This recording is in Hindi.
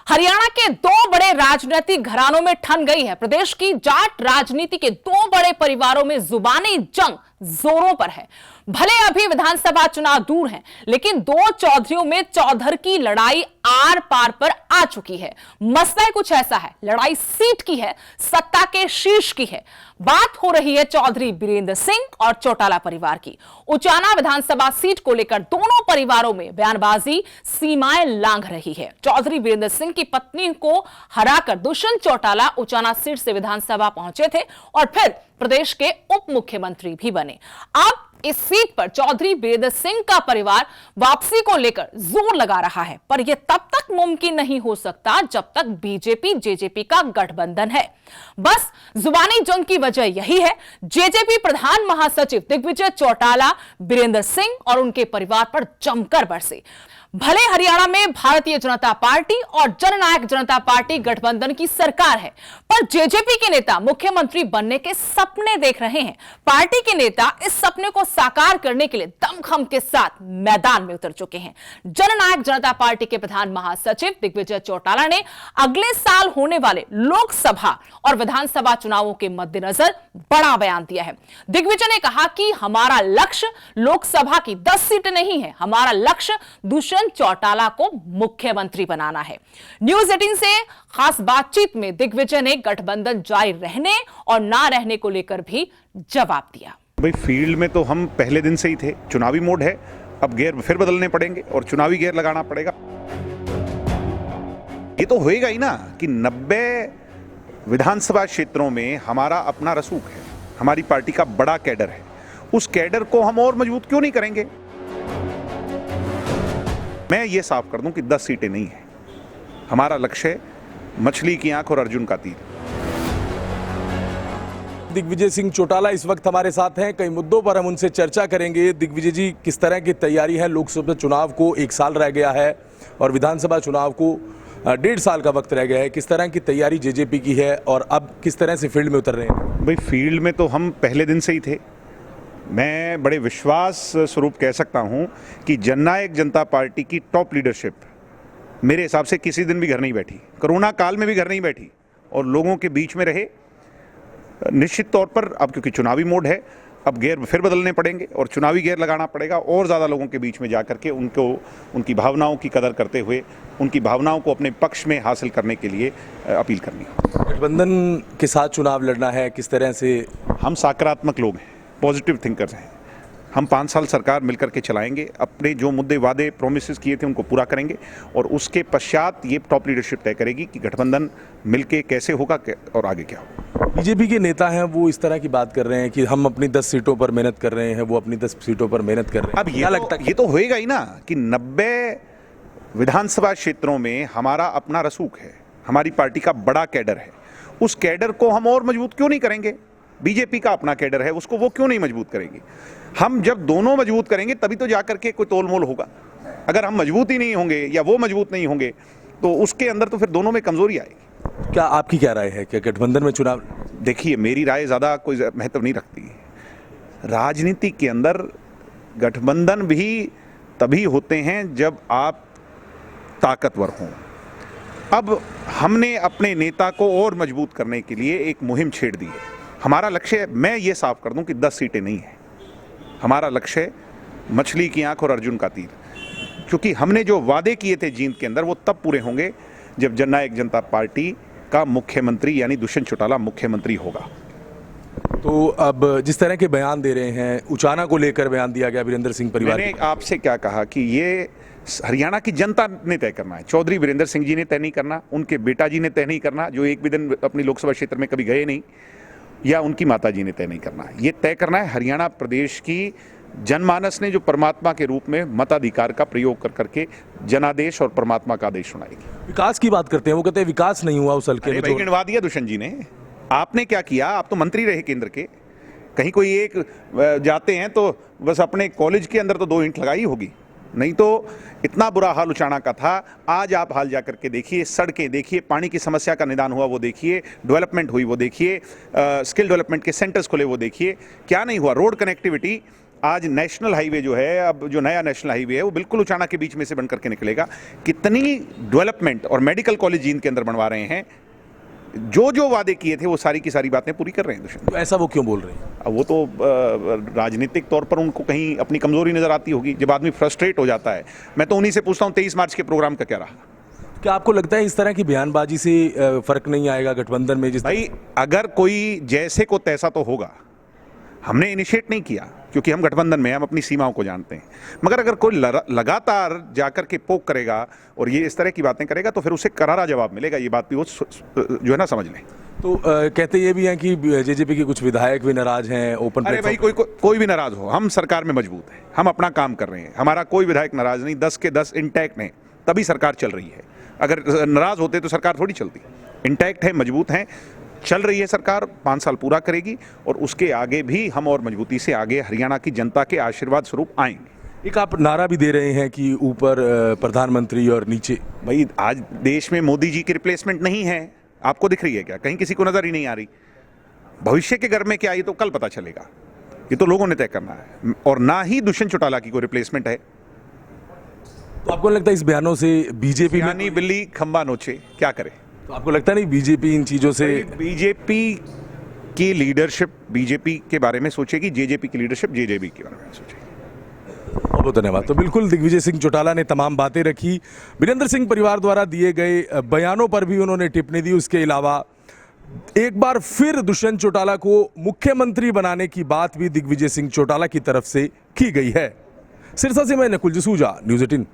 हरियाणा के दो बड़े राजनीतिक घरानों में ठन गई है। प्रदेश की जाट राजनीति के दो बड़े परिवारों में जुबानी जंग जोरों पर है। भले अभी विधानसभा चुनाव दूर हैं, लेकिन दो चौधरियों में चौधर की लड़ाई आर पार पर आ चुकी है। मसला कुछ ऐसा है, लड़ाई सीट की है, सत्ता के शीर्ष की है। बात हो रही है चौधरी बीरेंद्र सिंह और चौटाला परिवार की। उचाना विधानसभा सीट को लेकर दोनों परिवारों में बयानबाजी सीमाएं लांघ रही है। चौधरी बीरेंद्र सिंह की पत्नी को हराकर दुष्यंत चौटाला उचाना सीट से विधानसभा पहुंचे थे और फिर प्रदेश के उप मुख्यमंत्री भी बने। अब इस सीट पर चौधरी बीरेंद्र सिंह का परिवार वापसी को लेकर जोर लगा रहा है, पर यह तब तक मुमकिन नहीं हो सकता जब तक बीजेपी जेजेपी का गठबंधन है। बस जुबानी जंग की वजह यही है। जेजेपी प्रधान महासचिव दिग्विजय चौटाला बीरेंद्र सिंह और उनके परिवार पर जमकर बरसे। भले हरियाणा में भारतीय जनता पार्टी और जननायक जनता पार्टी गठबंधन की सरकार है, पर जेजेपी के नेता मुख्यमंत्री बनने के सपने देख रहे हैं। पार्टी के नेता इस सपने को साकार करने के लिए दमखम के साथ मैदान में उतर चुके हैं। जननायक जनता पार्टी के प्रधान महासचिव दिग्विजय चौटाला ने अगले साल होने वाले लोकसभा और विधानसभा चुनावों के मद्देनजर बड़ा बयान दिया है। दिग्विजय ने कहा कि हमारा लक्ष्य लोकसभा की 10 सीटें नहीं है, हमारा लक्ष्य दुष्यंत चौटाला को मुख्यमंत्री बनाना है। न्यूज़ 18 से खास बातचीत में दिग्विजय ने गठबंधन जारी रहने और ना रहने को लेकर भी जवाब दिया। भाई फील्ड में तो हम पहले दिन से ही थे, चुनावी मोड है, अब गियर फिर बदलने पड़ेंगे और चुनावी गियर लगाना पड़ेगा। ये तो होएगा ही ना कि 90 विधानसभा क्षेत्रों में हमारा अपना रसूख है, हमारी पार्टी का बड़ा कैडर है। उस कैडर को हम और मजबूत क्यों नहीं करेंगे? मैं ये साफ कर दूं कि 10 सीटें नहीं है, हमारा लक्ष्य है मछली की आंख और अर्जुन का तीर। दिग्विजय सिंह चौटाला इस वक्त हमारे साथ हैं। कई मुद्दों पर हम उनसे चर्चा करेंगे। दिग्विजय जी, किस तरह की तैयारी है? लोकसभा चुनाव को 1 साल रह गया है और विधानसभा चुनाव को 1.5 साल का वक्त रह गया है। किस तरह की तैयारी जेजेपी की है और अब किस तरह से फील्ड में उतर रहे हैं? भाई फील्ड में तो हम पहले दिन से ही थे। मैं बड़े विश्वास स्वरूप कह सकता हूं कि जननायक जनता पार्टी की टॉप लीडरशिप मेरे हिसाब से किसी दिन भी घर नहीं बैठी, कोरोना काल में भी घर नहीं बैठी और लोगों के बीच में रहे। निश्चित तौर पर अब क्योंकि चुनावी मोड है, अब गियर फिर बदलने पड़ेंगे और चुनावी गियर लगाना पड़ेगा और ज़्यादा लोगों के बीच में जाकर के उनकी भावनाओं की कदर करते हुए उनकी भावनाओं को अपने पक्ष में हासिल करने के लिए अपील करनी है। गठबंधन के साथ चुनाव लड़ना है, किस तरह से? हम सकारात्मक लोग हैं, पॉजिटिव थिंकर्स हैं। हम 5 साल सरकार मिलकर के चलाएंगे, अपने जो मुद्दे वादे प्रोमिसेस किए थे उनको पूरा करेंगे और उसके पश्चात ये टॉप लीडरशिप तय करेगी कि गठबंधन मिलके कैसे होगा और आगे क्या होगा। बीजेपी के नेता हैं, वो इस तरह की बात कर रहे हैं कि हम अपनी 10 सीटों पर मेहनत कर रहे हैं, वो अपनी 10 सीटों पर मेहनत कर रहे हैं। अब ये तो होएगा ही ना कि 90 विधानसभा क्षेत्रों में हमारा अपना रसूख है, हमारी पार्टी का बड़ा कैडर है। उस कैडर को हम और मजबूत क्यों नहीं करेंगे? बीजेपी का अपना कैडर है, उसको वो क्यों नहीं मजबूत करेंगे? हम जब दोनों मजबूत करेंगे तभी तो जाकर के कोई तोलमोल होगा। अगर हम मजबूत ही नहीं होंगे या वो मजबूत नहीं होंगे तो उसके अंदर तो फिर दोनों में कमजोरी आएगी। क्या आपकी क्या राय है कि गठबंधन में चुनाव? देखिए, मेरी राय ज़्यादा कोई महत्व नहीं रखती है। राजनीति के अंदर गठबंधन भी तभी होते हैं जब आप ताकतवर हों। अब हमने अपने नेता को और मजबूत करने के लिए एक मुहिम छेड़ दी है। हमारा लक्ष्य, मैं ये साफ कर दूं कि 10 सीटें नहीं है, हमारा लक्ष्य है मछली की आंख और अर्जुन का तीर। क्योंकि हमने जो वादे किए थे जींद के अंदर वो तब पूरे होंगे जब जननायक जनता पार्टी का मुख्यमंत्री यानी दुष्यंत चौटाला मुख्यमंत्री होगा। तो अब जिस तरह के बयान दे रहे हैं, उचाना को लेकर बयान दिया गया बीरेंद्र सिंह परिवार। मैंने आपसे क्या कहा कि ये हरियाणा की जनता ने तय करना है। चौधरी बीरेंद्र सिंह जी ने तय नहीं करना, उनके बेटा जी ने तय नहीं करना जो एक भी दिन अपनी लोकसभा क्षेत्र में कभी गए नहीं, या उनकी माता जी ने तय नहीं करना है। ये तय करना है हरियाणा प्रदेश की जनमानस ने, जो परमात्मा के रूप में मताधिकार का प्रयोग कर करके जनादेश और परमात्मा का आदेश सुनाएगी। विकास की बात करते हैं, वो कहते हैं विकास नहीं हुआ उस हल्के में। भाई गिनवा दिया दुष्यंत जी ने। आपने क्या किया? आप तो मंत्री रहे केंद्र के, कहीं कोई एक जाते हैं तो बस अपने कॉलेज के अंदर तो 2 ईंट लगाई होगी, नहीं तो इतना बुरा हाल उचाना का था। आज आप हाल जाकर के देखिए, सड़कें देखिए, पानी की समस्या का निदान हुआ वो देखिए, डेवलपमेंट हुई वो देखिए, स्किल डेवलपमेंट के सेंटर्स खुले वो देखिए, क्या नहीं हुआ। रोड कनेक्टिविटी आज नेशनल हाईवे जो है, अब जो नया नेशनल हाईवे है वो बिल्कुल उचाना के बीच में से बन करके निकलेगा। कितनी डेवलपमेंट और मेडिकल कॉलेज जींद के अंदर बनवा रहे हैं, जो जो वादे किए थे वो सारी की सारी बातें पूरी कर रहे हैं दुष्यंत। तो ऐसा वो क्यों बोल रहे हैं? अब वो तो राजनीतिक तौर पर उनको कहीं अपनी कमजोरी नजर आती होगी। जब आदमी फ्रस्ट्रेट हो जाता है, मैं तो उन्हीं से पूछता हूँ 23 मार्च के प्रोग्राम का क्या रहा? क्या आपको लगता है इस तरह की बयानबाजी से फर्क नहीं आएगा गठबंधन में? भाई अगर कोई जैसे को तैसा तो होगा, हमने इनिशिएट नहीं किया क्योंकि हम गठबंधन में, हम अपनी सीमाओं को जानते हैं। मगर अगर कोई लगातार जाकर के पोक करेगा और ये इस तरह की बातें करेगा तो फिर उसे करारा जवाब मिलेगा। ये बात भी वो जो है ना समझ लें। तो कहते ये भी हैं कि जेजेपी के कुछ विधायक भी नाराज हैं ओपन। अरे भाई कोई भी नाराज हो, हम सरकार में मजबूत हैं, हम अपना काम कर रहे हैं, हमारा कोई विधायक नाराज नहीं, 10 के 10 इंटैक्ट हैं, तभी सरकार चल रही है। अगर नाराज होते तो सरकार थोड़ी चलती। इंटैक्ट है, मजबूत हैं, चल रही है सरकार, 5 साल पूरा करेगी और उसके आगे भी हम और मजबूती से आगे हरियाणा की जनता के आशीर्वाद स्वरूप आएंगे। एक आप नारा भी दे रहे हैं कि ऊपर प्रधानमंत्री और नीचे। भाई आज देश में मोदी जी की रिप्लेसमेंट नहीं है, आपको दिख रही है क्या? कहीं किसी को नजर ही नहीं आ रही। भविष्य के घर में क्या, ये तो कल पता चलेगा, ये तो लोगों ने तय करना है। और ना ही दुष्यंत चौटाला की कोई रिप्लेसमेंट है। तो आपको लगता है इस बयानों से बीजेपी में यानी बिल्ली खंबा नोचे, क्या करे? तो आपको लगता नहीं बीजेपी इन चीजों से? बीजेपी की लीडरशिप बीजेपी के बारे में सोचेगी, जेजेपी की लीडरशिप जेजेपी के बारे में सोचेगी। बहुत बहुत धन्यवाद। तो बिल्कुल दिग्विजय सिंह चौटाला ने तमाम बातें रखी। वीरेंद्र सिंह परिवार द्वारा दिए गए बयानों पर भी उन्होंने टिप्पणी दी। उसके अलावा एक बार फिर दुष्यंत चौटाला को मुख्यमंत्री बनाने की बात भी दिग्विजय सिंह चौटाला की तरफ से की गई है। सिरसा से मैं नकुल जसूजा, न्यूज़ 18।